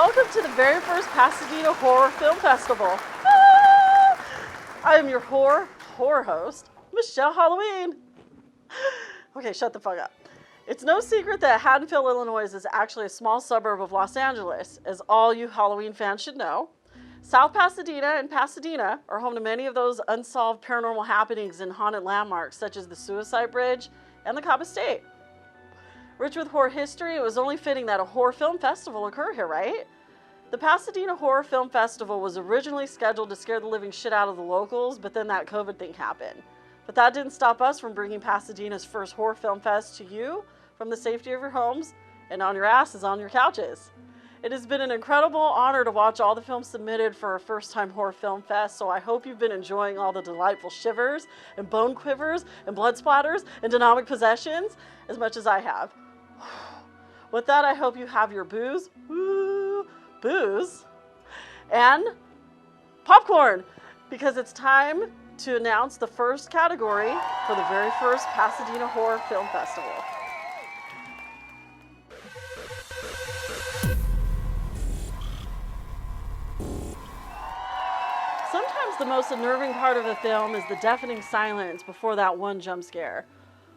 Welcome to the very first Pasadena Horror Film Festival. Ah! I am your horror host, Michelle Halloween. Okay, shut the fuck up. It's no secret that Haddonfield, Illinois is actually a small suburb of Los Angeles, as all you Halloween fans should know. South Pasadena and Pasadena are home to many of those unsolved paranormal happenings and haunted landmarks, such as the Suicide Bridge and the Cobb Estate. Rich with horror history, it was only fitting that a horror film festival occur here, right? The Pasadena Horror Film Festival was originally scheduled to scare the living shit out of the locals, but then that COVID thing happened. But that didn't stop us from bringing Pasadena's first horror film fest to you from the safety of your homes and on your asses on your couches. It has been an incredible honor to watch all the films submitted for our first-time horror film fest, so I hope you've been enjoying all the delightful shivers and bone quivers and blood splatters and demonic possessions as much as I have. With that, I hope you have your booze, and popcorn, because it's time to announce the first category for the very first Pasadena Horror Film Festival. Sometimes the most unnerving part of a film is the deafening silence before that one jump scare,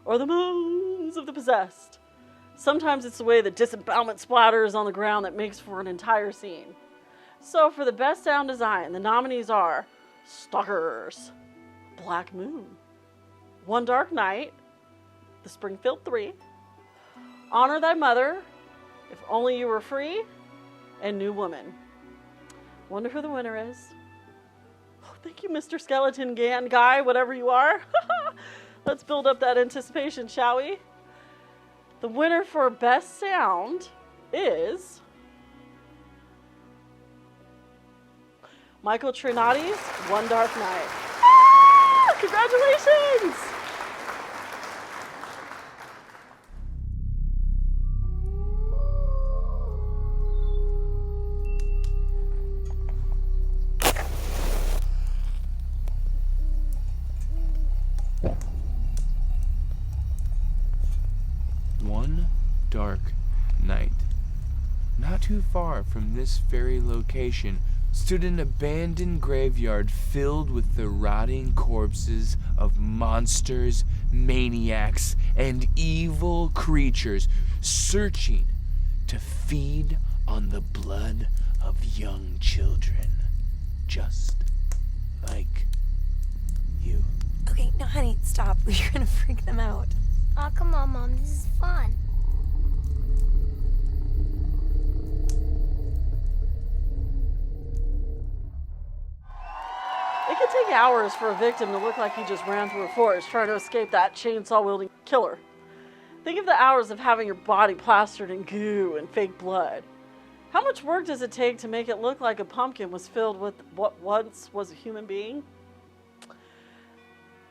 or the moans of the possessed. Sometimes it's the way the disembowelment splatters on the ground that makes for an entire scene. So for the best sound design, the nominees are Stalkers, Black Moon, One Dark Night, The Springfield 3, Honor Thy Mother, If Only You Were Free, and New Woman. Wonder who the winner is? Oh, thank you, Mr. Skeleton Guy, whatever you are. Let's build up that anticipation, shall we? The winner for Best Sound is Michael Trinati's One Dark Night. Ah! Congratulations! One dark night. Not too far from this very location stood an abandoned graveyard filled with the rotting corpses of monsters, maniacs, and evil creatures searching to feed on the blood of young children, just like you. Okay, no, honey, stop. You're gonna freak them out. Oh, come on, Mom. This is fun. It can take hours for a victim to look like he just ran through a forest trying to escape that chainsaw-wielding killer. Think of the hours of having your body plastered in goo and fake blood. How much work does it take to make it look like a pumpkin was filled with what once was a human being?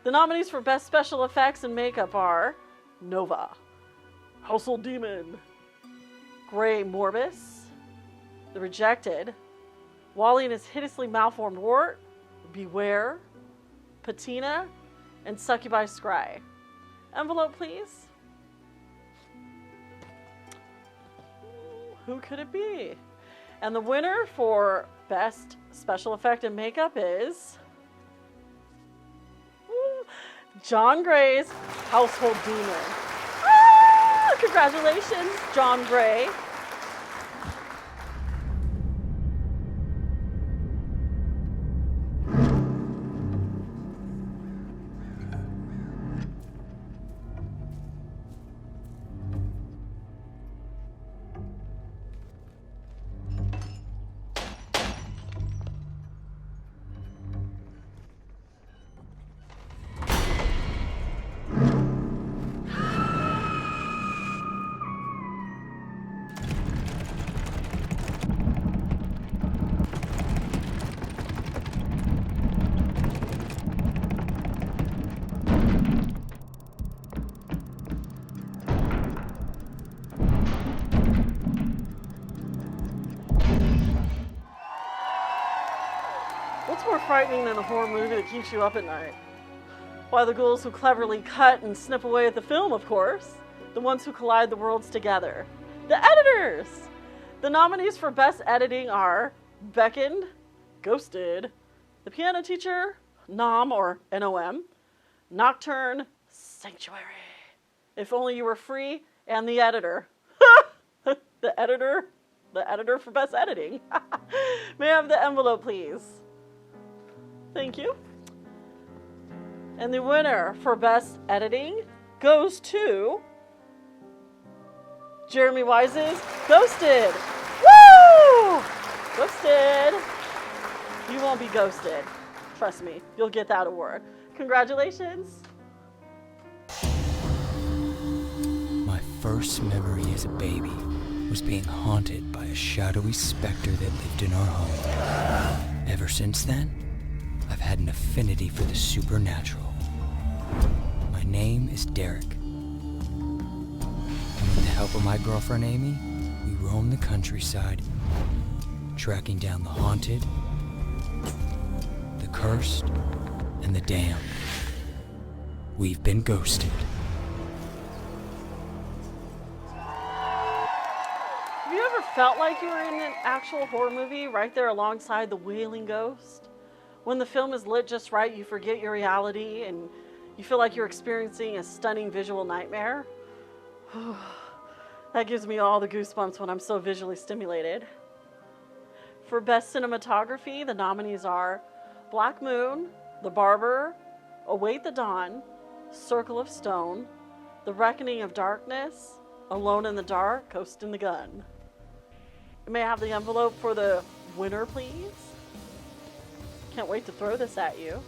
The nominees for Best Special Effects and Makeup are Nova, Household Demon, Grey Morbus, The Rejected, Wally and His Hideously Malformed Wart, Beware, Patina, and Succubi Scry. Envelope, please. Who could it be? And the winner for Best Special Effect and Makeup is John Gray's Household Demon. Ah, congratulations, John Gray. What's more frightening than a horror movie that keeps you up at night? Why, the ghouls who cleverly cut and snip away at the film, of course. The ones who collide the worlds together. The editors! The nominees for Best Editing are Beckoned, Ghosted, The Piano Teacher, Nom or Nom, Nocturne, Sanctuary, If Only You Were Free, and The Editor. The editor for Best Editing. May I have the envelope, please? Thank you. And the winner for Best Editing goes to Jeremy Wise's Ghosted. Woo! Ghosted. You won't be ghosted. Trust me, you'll get that award. Congratulations. My first memory as a baby was being haunted by a shadowy specter that lived in our home. Ever since then, I've had an affinity for the supernatural. My name is Derek. And with the help of my girlfriend Amy, we roam the countryside, tracking down the haunted, the cursed, and the damned. We've been ghosted. Have you ever felt like you were in an actual horror movie right there alongside the wailing ghost? When the film is lit just right, you forget your reality and you feel like you're experiencing a stunning visual nightmare. That gives me all the goosebumps when I'm so visually stimulated. For Best Cinematography, the nominees are Black Moon, The Barber, Await the Dawn, Circle of Stone, The Reckoning of Darkness, Alone in the Dark, Ghost in the Gun. May I have the envelope for the winner, please? Can't wait to throw this at you.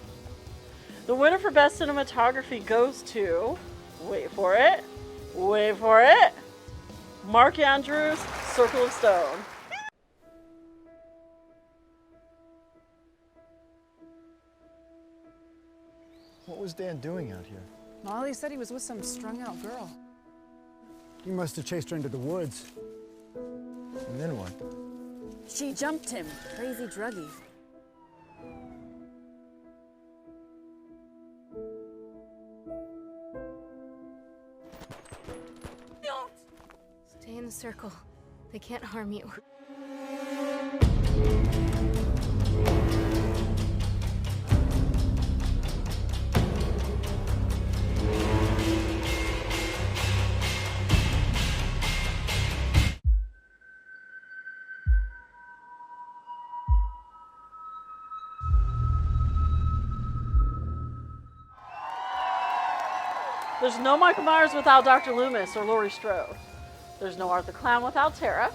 The winner for Best Cinematography goes to, wait for it, Mark Andrews, Circle of Stone. What was Dan doing out here? Molly said he was with some strung-out girl. You must have chased her into the woods. And then what? She jumped him. Crazy druggie. Don't! Stay in the circle. They can't harm you. There's no Michael Myers without Dr. Loomis or Laurie Strode. There's no Art the Clown without Tara.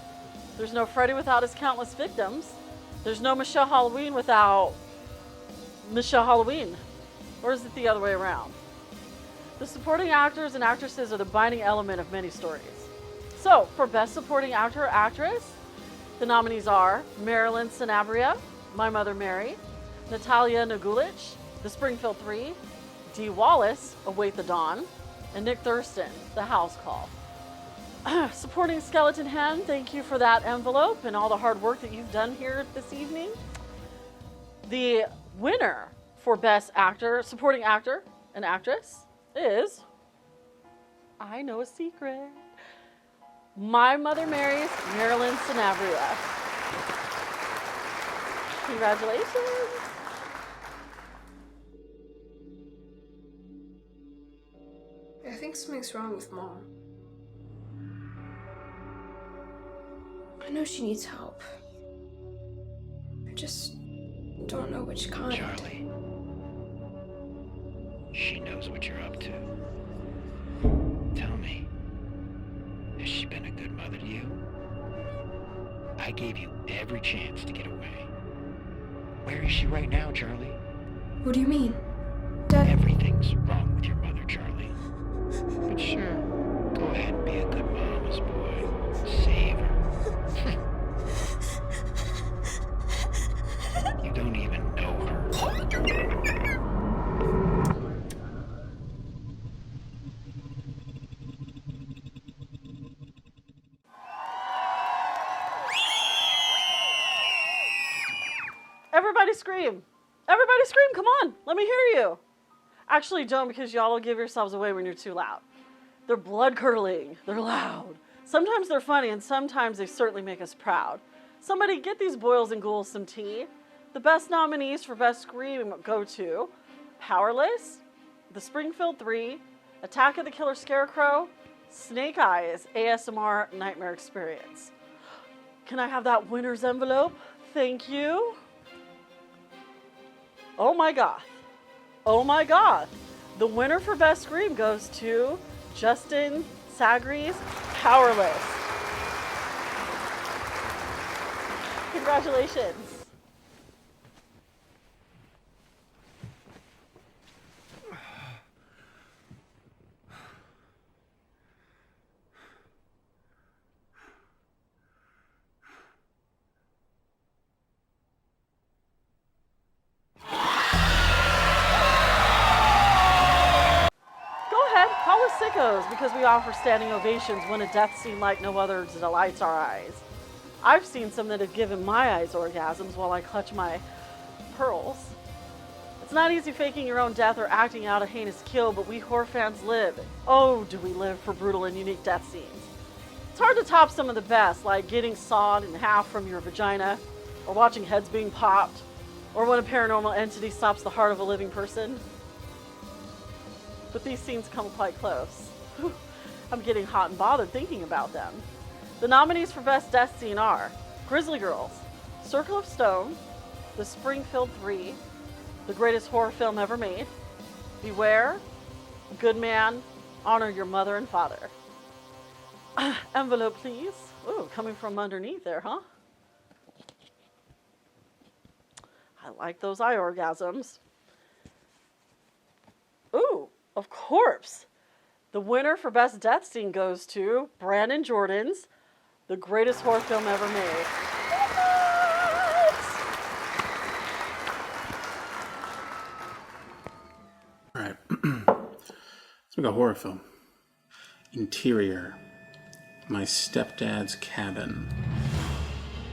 There's no Freddy without his countless victims. There's no Michelle Halloween without Michelle Halloween. Or is it the other way around? The supporting actors and actresses are the binding element of many stories. So, for Best Supporting Actor or Actress, the nominees are Marilyn Sanabria, My Mother Mary, Natalia Nagulich, The Springfield Three, Dee Wallace, Await the Dawn, and Nick Thurston, The House Call. Supporting Skeleton Hen, thank you for that envelope and all the hard work that you've done here this evening. The winner for Best Actor, Supporting Actor and Actress is, I know a secret, My Mother Mary's Marilyn Sanabria. Congratulations. I think something's wrong with Mom. I know she needs help. I just don't know which kind. Charlie. She knows what you're up to. Tell me, has she been a good mother to you? I gave you every chance to get away. Where is she right now, Charlie? What do you mean? Dad. Everything's wrong with your mother, Charlie. But sure, go ahead and be a good mama's boy. Save her. You don't even know her. Everybody scream. Everybody scream, come on. Let me hear you. Actually, don't, because y'all will give yourselves away when you're too loud. They're blood curdling. They're loud. Sometimes they're funny, and sometimes they certainly make us proud. Somebody get these boils and ghouls some tea. The best nominees for Best Scream go to Powerless, The Springfield 3, Attack of the Killer Scarecrow, Snake Eyes, ASMR Nightmare Experience. Can I have that winner's envelope? Thank you. Oh my God. Oh my God. The winner for Best Scream goes to Justin Sagri's Powerless. Congratulations. Call us sickos because we offer standing ovations when a death scene like no other delights our eyes. I've seen some that have given my eyes orgasms while I clutch my pearls. It's not easy faking your own death or acting out a heinous kill, but we horror fans live. Oh, do we live for brutal and unique death scenes. It's hard to top some of the best, like getting sawed in half from your vagina, or watching heads being popped, or when a paranormal entity stops the heart of a living person. But these scenes come quite close. I'm getting hot and bothered thinking about them. The nominees for Best Death Scene are Grizzly Girls, Circle of Stone, The Springfield 3, The Greatest Horror Film Ever Made, Beware, Good Man, Honor Your Mother and Father. Envelope, please. Ooh, coming from underneath there, huh? I like those eye orgasms. Ooh. Of course, the winner for Best Death Scene goes to Brandon Jordan's The Greatest Horror Film Ever Made. All right, let's make a horror film. Interior, my stepdad's cabin.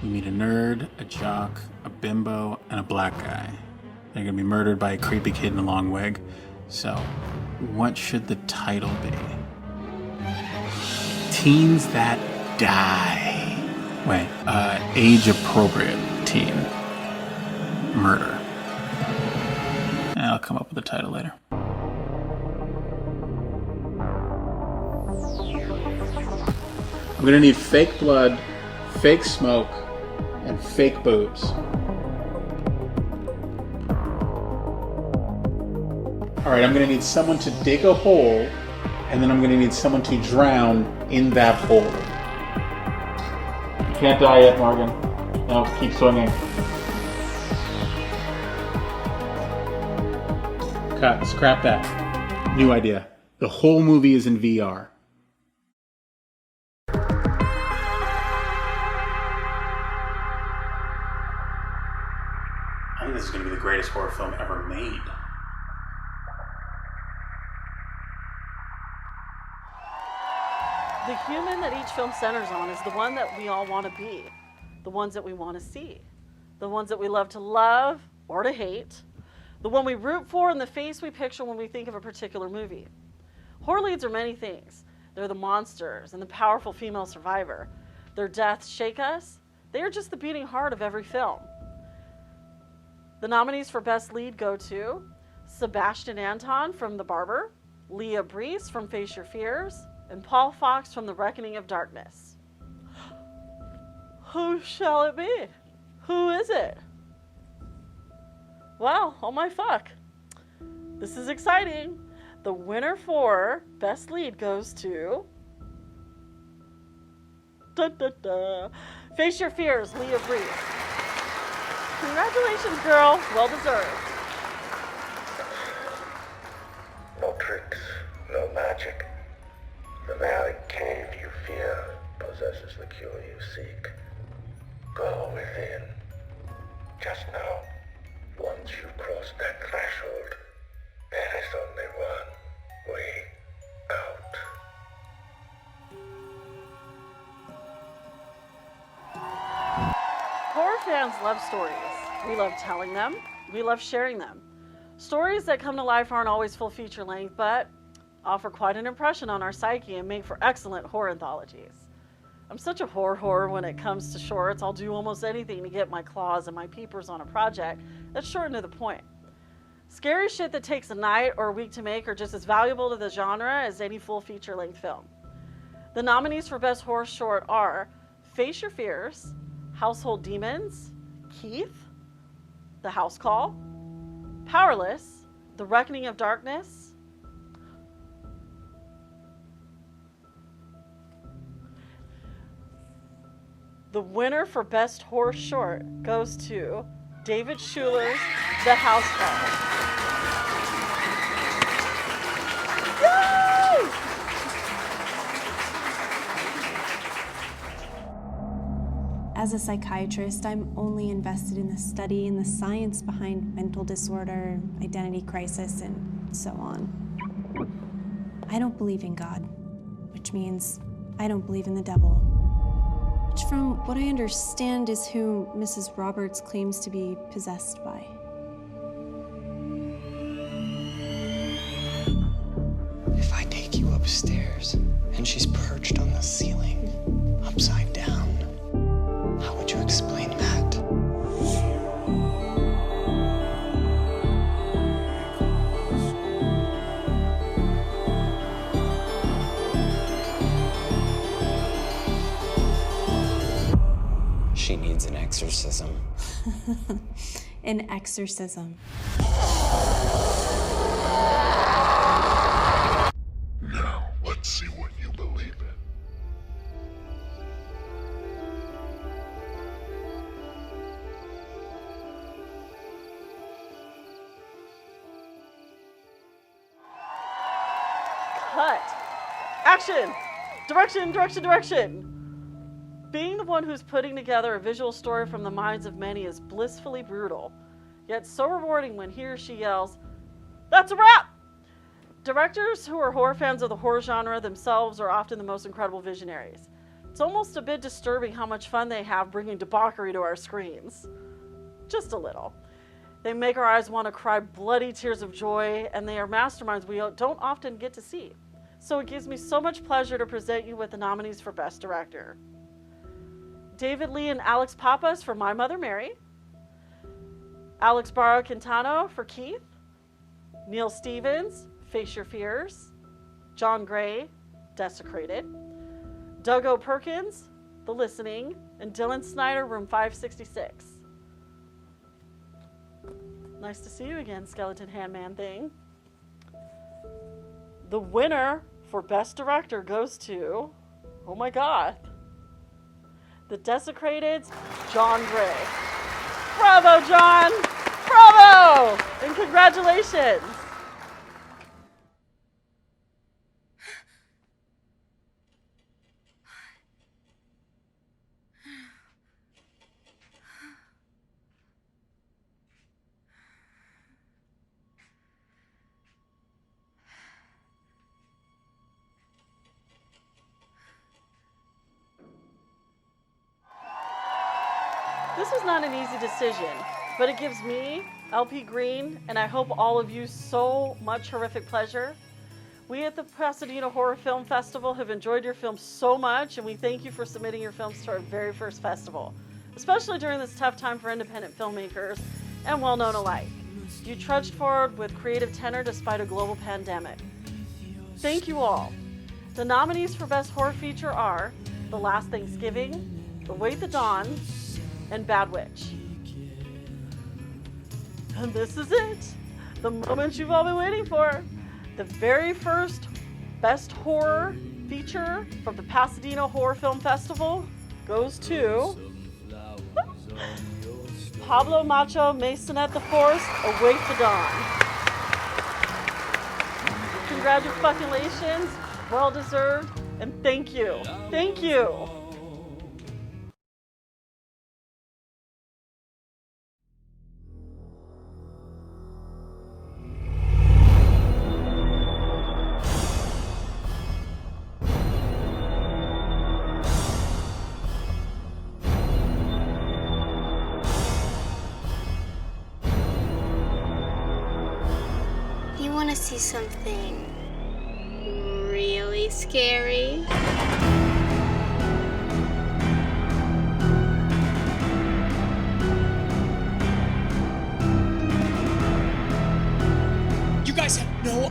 We meet a nerd, a jock, a bimbo, and a black guy. They're gonna be murdered by a creepy kid in a long wig. So, what should the title be? Teens That Die. Wait, age-appropriate teen murder. I'll come up with a title later. I'm gonna need fake blood, fake smoke, and fake boobs. All right, I'm gonna need someone to dig a hole, and then I'm gonna need someone to drown in that hole. You can't die yet, Morgan. No, keep swinging. Cut, scrap that. New idea. The whole movie is in VR. I think this is gonna be the greatest horror film ever made. The human that each film centers on is the one that we all want to be, the ones that we want to see, the ones that we love to love or to hate, the one we root for and the face we picture when we think of a particular movie. Horror leads are many things. They're the monsters and the powerful female survivor. Their deaths shake us. They are just the beating heart of every film. The nominees for Best Lead go to Sebastian Anton from The Barber, Leah Brees from Face Your Fears, and Paul Fox from The Reckoning of Darkness. Who shall it be? Who is it? Well, oh my fuck. This is exciting. The winner for Best Lead goes to... Face Your Fears, Leah Brees. Congratulations, girl. Well deserved. No tricks, no magic. The very cave you fear possesses the cure you seek. Go within. Just know, once you cross that threshold, there is only one way out. Horror fans love stories. We love telling them. We love sharing them. Stories that come to life aren't always full feature length, but offer quite an impression on our psyche and make for excellent horror anthologies. I'm such a whore when it comes to shorts. I'll do almost anything to get my claws and my peepers on a project that's short and to the point. Scary shit that takes a night or a week to make are just as valuable to the genre as any full feature-length film. The nominees for Best Horror Short are Face Your Fears, Household Demons, Keith, The House Call, Powerless, The Reckoning of Darkness, the winner for Best Horror Short goes to David Schuler's The House Call. Yay! As a psychiatrist, I'm only invested in the study and the science behind mental disorder, identity crisis, and so on. I don't believe in God, which means I don't believe in the devil, which from what I understand is who Mrs. Roberts claims to be possessed by. If I take you upstairs and she's perched on the ceiling, upside down, how would you explain that? She needs an exorcism. An exorcism. Now, let's see what you believe in. Cut. Action. Direction. Being the one who's putting together a visual story from the minds of many is blissfully brutal, yet so rewarding when he or she yells, "That's a wrap!" Directors who are horror fans of the horror genre themselves are often the most incredible visionaries. It's almost a bit disturbing how much fun they have bringing debauchery to our screens. Just a little. They make our eyes want to cry bloody tears of joy, and they are masterminds we don't often get to see. So it gives me so much pleasure to present you with the nominees for Best Director. David Lee and Alex Pappas for My Mother Mary, Alex Barra Quintano for Keith, Neil Stevens, Face Your Fears, John Gray, Desecrated, Doug O. Perkins, The Listening, and Dylan Snyder, Room 566. Nice to see you again, Skeleton Handman Thing. The winner for Best Director goes to, oh my God, The Desecrated's John Gray. Bravo, John! Bravo! And congratulations! This was not an easy decision, but it gives me, LP Green, and I hope all of you so much horrific pleasure. We at the Pasadena Horror Film Festival have enjoyed your films so much, and we thank you for submitting your films to our very first festival, especially during this tough time for independent filmmakers and well-known alike. You trudged forward with creative tenor despite a global pandemic. Thank you all. The nominees for Best Horror Feature are The Last Thanksgiving, Await the Dawn, and Bad Witch. And this is it, the moment you've all been waiting for. The very first Best Horror Feature from the Pasadena Horror Film Festival goes to Pablo Macho Masonette the Force, Await the Dawn. Congratulations, well deserved, and thank you. Thank you. You want to see something really scary?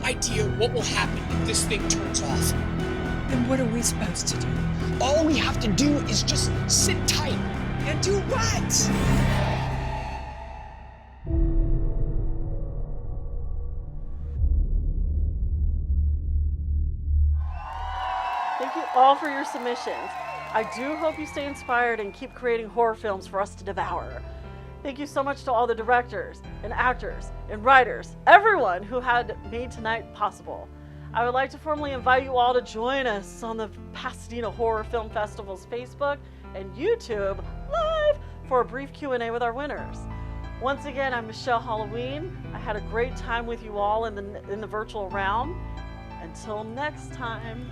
idea what will happen if this thing turns off. Then what are we supposed to do? All we have to do is just sit tight. And do what? Thank you all for your submissions. I do hope you stay inspired and keep creating horror films for us to devour. Thank you so much to all the directors and actors and writers, everyone who had made tonight possible. I would like to formally invite you all to join us on the Pasadena Horror Film Festival's Facebook and YouTube live for a brief Q&A with our winners. Once again, I'm Michelle Halloween. I had a great time with you all in the virtual realm. Until next time.